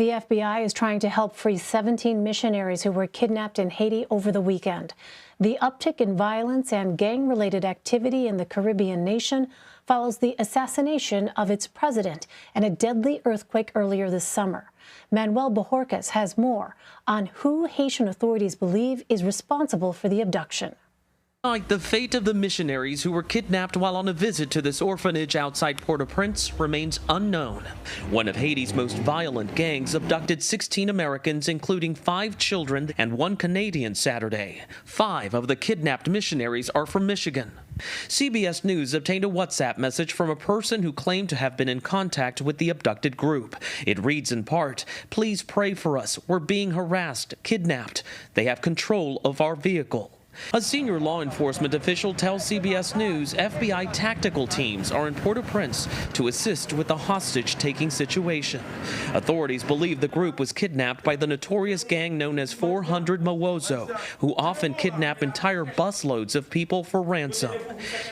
The FBI is trying to help free 17 missionaries who were kidnapped in Haiti over the weekend. The uptick in violence and gang-related activity in the Caribbean nation follows the assassination of its president and a deadly earthquake earlier this summer. Manuel Bojorquez has more on who Haitian authorities believe is responsible for the abduction. The fate of the missionaries who were kidnapped while on a visit to this orphanage outside Port-au-Prince remains unknown. One of Haiti's most violent gangs abducted 16 Americans, including 5 children and 1 Canadian Saturday. 5 of the kidnapped missionaries are from Michigan. CBS News obtained a WhatsApp message from a person who claimed to have been in contact with the abducted group. It reads in part, "Please pray for us. We're being harassed, kidnapped. They have control of our vehicle." A senior law enforcement official tells CBS News FBI tactical teams are in Port-au-Prince to assist with the hostage-taking situation. Authorities believe the group was kidnapped by the notorious gang known as 400 Mawozo, who often kidnap entire busloads of people for ransom.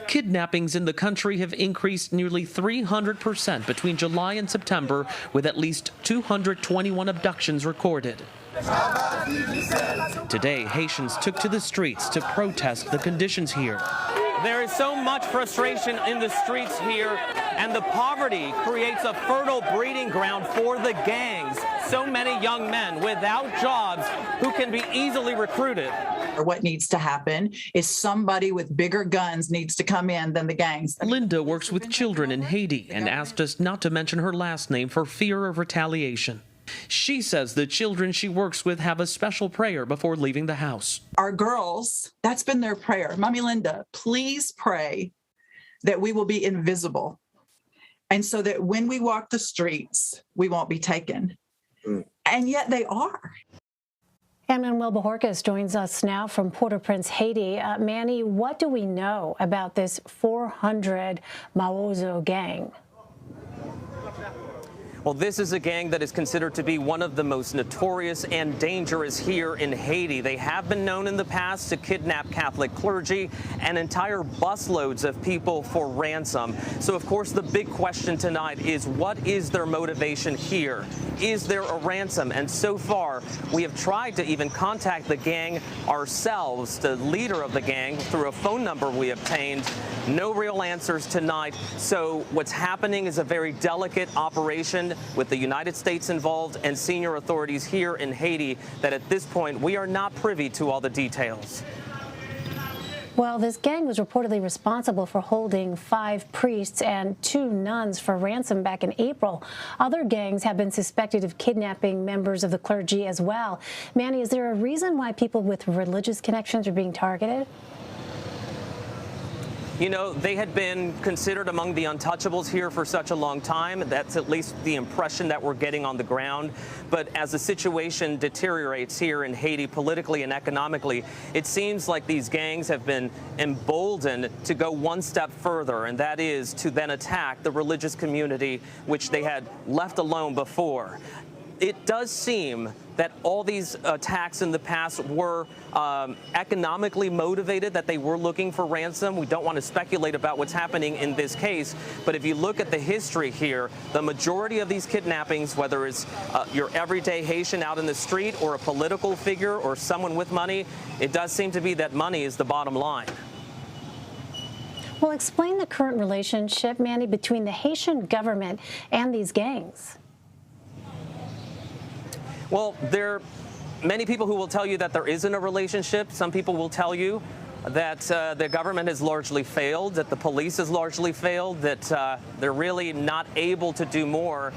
Kidnappings in the country have increased nearly 300% between July and September, with at least 221 abductions recorded. Today, Haitians took to the streets to protest the conditions here. There is so much frustration in the streets here, and the poverty creates a fertile breeding ground for the gangs. So many young men without jobs who can be easily recruited. What needs to happen is somebody with bigger guns needs to come in than the gangs. Linda works with children in Haiti and asked us not to mention her last name for fear of retaliation. She says the children she works with have a special prayer before leaving the house. Our girls, that's been their prayer. Mommy Linda, please pray that we will be invisible. And so that when we walk the streets, we won't be taken. And yet they are. And Manuel Bojorquez joins us now from Port-au-Prince, Haiti. Manny, what do we know about this 400 Mawozo gang? Well, this is a gang that is considered to be one of the most notorious and dangerous here in Haiti. They have been known in the past to kidnap Catholic clergy and entire busloads of people for ransom. So, of course, the big question tonight is, what is their motivation here? Is there a ransom? And so far, we have tried to even contact the gang ourselves, the leader of the gang, through a phone number we obtained. No real answers tonight. So what's happening is a very delicate operation with the United States involved and senior authorities here in Haiti that at this point we are not privy to all the details. Well, this gang was reportedly responsible for holding 5 priests and 2 nuns for ransom back in April. Other gangs have been suspected of kidnapping members of the clergy as well. Manny, is there a reason why people with religious connections are being targeted? You know, they had been considered among the untouchables here for such a long time. That's at least the impression that we're getting on the ground. But as the situation deteriorates here in Haiti politically and economically, it seems like these gangs have been emboldened to go one step further, and that is to then attack the religious community, which they had left alone before. It does seem that all these attacks in the past were economically motivated, that they were looking for ransom. We don't want to speculate about what's happening in this case, but if you look at the history here, the majority of these kidnappings, whether it's your everyday Haitian out in the street or a political figure or someone with money, it does seem to be that money is the bottom line. Well, explain the current relationship, Manny, between the Haitian government and these gangs. Well, there are many people who will tell you that there isn't a relationship. Some people will tell you that the government has largely failed, that the police has largely failed, that they're really not able to do more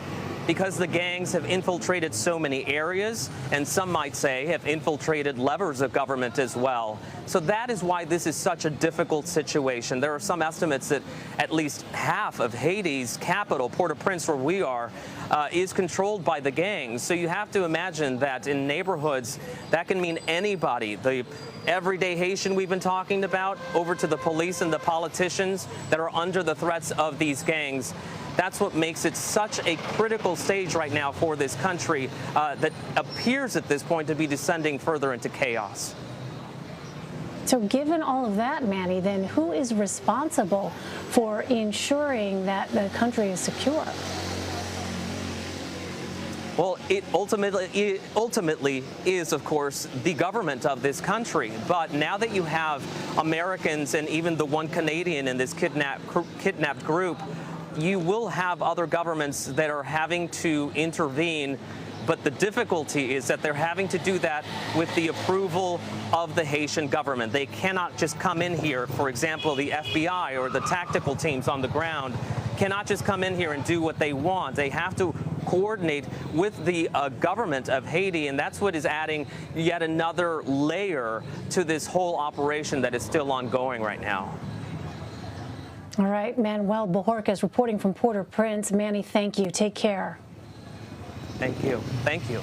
because the gangs have infiltrated so many areas, and some might say have infiltrated levers of government as well. So that is why this is such a difficult situation. There are some estimates that at least half of Haiti's capital, Port-au-Prince, where we are, is controlled by the gangs. So you have to imagine that in neighborhoods, that can mean anybody. The everyday Haitian we've been talking about, over to the police and the politicians that are under the threats of these gangs. That's what makes it such a critical stage right now for this country that appears at this point to be descending further into chaos. So given all of that, Manny, then who is responsible for ensuring that the country is secure? Well, it ultimately is, of course, the government of this country. But now that you have Americans and even the one Canadian in this kidnapped group, you will have other governments that are having to intervene. But the difficulty is that they're having to do that with the approval of the Haitian government. They cannot just come in here. For example, the FBI or the tactical teams on the ground cannot just come in here and do what they want. They have to coordinate with the government of Haiti, and that's what is adding yet another layer to this whole operation that is still ongoing right now. All right, Manuel Bojorquez reporting from Port-au-Prince. Manny, thank you. Take care. Thank you. Thank you.